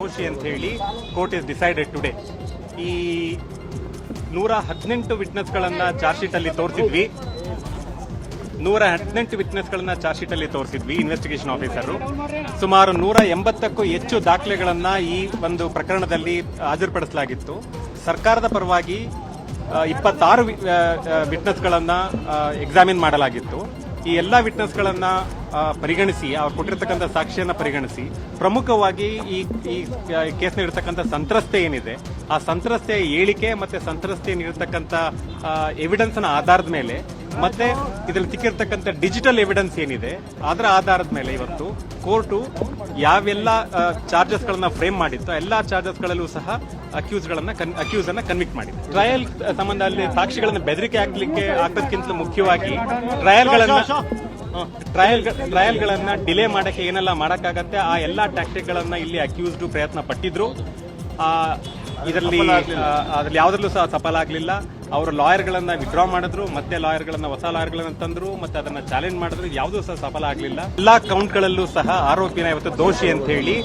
ದೋಷಿ ಅಂತ ಹೇಳಿ court is decided today. ಈ 118 ವಿಟ್ನೆಸ್ಗಳನ್ನ ಚಾರ್ಜ್ ಶೀಟ್ ಅಲ್ಲಿ ತೋರಿಸಿದ್ವಿ. 118 ವಿಟ್ನೆಸ್ಗಳನ್ನ ಚಾರ್ಜ್ ಶೀಟ್ ಅಲ್ಲಿ ತೋರಿಸಿದ್ವಿ ಇನ್ವೆಸ್ಟಿಗೇಷನ್ ಆಫೀಸರ್. ಸುಮಾರು 180ಕ್ಕೂ ಹೆಚ್ಚು ದಾಖಲೆಗಳನ್ನ ಈ ಒಂದು ಪ್ರಕರಣದಲ್ಲಿ ಹಾಜರುಪಡಿಸಲಾಗಿತ್ತು. ಸರ್ಕಾರದ ಪರವಾಗಿ 26 ವಿಟ್ನೆಸ್ಗಳನ್ನ ಎಕ್ಸಾಮಿನ್ ಮಾಡಲಾಗಿತ್ತು. ಈ ಎಲ್ಲ ವಿಟ್ನೆಸ್ಗಳನ್ನ ಪರಿಗಣಿಸಿ, ಅವ್ರು ಕೊಟ್ಟಿರ್ತಕ್ಕಂಥ ಸಾಕ್ಷಿಯನ್ನ ಪರಿಗಣಿಸಿ, ಪ್ರಮುಖವಾಗಿ ಈ ಕೇಸ್ನ ಇರತಕ್ಕಂಥ ಸಂತ್ರಸ್ತೆ ಏನಿದೆ, ಆ ಸಂತ್ರಸ್ತೆಯ ಹೇಳಿಕೆ ಮತ್ತೆ ಸಂತ್ರಸ್ತೆ ನೀಡತಕ್ಕಂಥ ಎವಿಡೆನ್ಸ್ ನ ಆಧಾರದ ಮೇಲೆ, ಮತ್ತೆ ಇದರಲ್ಲಿ ಸಿಕ್ಕಿರ್ತಕ್ಕಂಥ ಡಿಜಿಟಲ್ ಎವಿಡೆನ್ಸ್ ಏನಿದೆ ಅದರ ಆಧಾರದ ಮೇಲೆ ಇವತ್ತು ಕೋರ್ಟು ಯಾವೆಲ್ಲ ಚಾರ್ಜಸ್ ಗಳನ್ನ ಫ್ರೇಮ್ ಮಾಡಿತ್ತು ಎಲ್ಲಾ ಚಾರ್ಜಸ್ ಗಳಲ್ಲೂ ಸಹ ಅಕ್ಯೂಸ್ ಅನ್ನ ಕನ್ವಿಕ್ಟ್ ಮಾಡಿದೆ. ಟ್ರಯಲ್ ಸಂಬಂಧ ಅಲ್ಲಿ ಸಾಕ್ಷಿಗಳನ್ನ ಬೆದರಿಕೆ ಹಾಕೋದಕ್ಕಿಂತ ಮುಖ್ಯವಾಗಿ ಟ್ರಯಲ್ಗಳನ್ನ ಡಿಲೇ ಮಾಡಕ್ಕೆ ಏನೆಲ್ಲ ಮಾಡಕ್ಕಾಗತ್ತೆ ಆ ಎಲ್ಲಾ ಟ್ಯಾಕ್ಟಿಕ್ ಗಳನ್ನ ಇಲ್ಲಿ ಅಕ್ಯೂಸ್ಡ್ ಪ್ರಯತ್ನ ಪಟ್ಟಿದ್ರು. ಇದರಲ್ಲಿ ಯಾವುದ್ರಲ್ಲೂ ಸಹ ಸಫಲ ಆಗಲಿಲ್ಲ. ಅವರು ಲಾಯರ್ಗಳನ್ನ ವಿಡ್ರಾ ಮಾಡಿದ್ರು, ಮತ್ತೆ ಹೊಸ ಲಾಯರ್ಗಳನ್ನ ತಂದ್ರು, ಮತ್ತೆ ಅದನ್ನ ಚಾಲೆಂಜ್ ಮಾಡಿದ್ರು. ಯಾವುದೂ ಸಹ ಸಫಲ ಆಗಲಿಲ್ಲ. ಎಲ್ಲಾ ಕೌಂಟ್ಗಳಲ್ಲೂ ಸಹ ಆರೋಪಿನ ಇವತ್ತು ದೋಷಿ ಅಂತ ಹೇಳಿ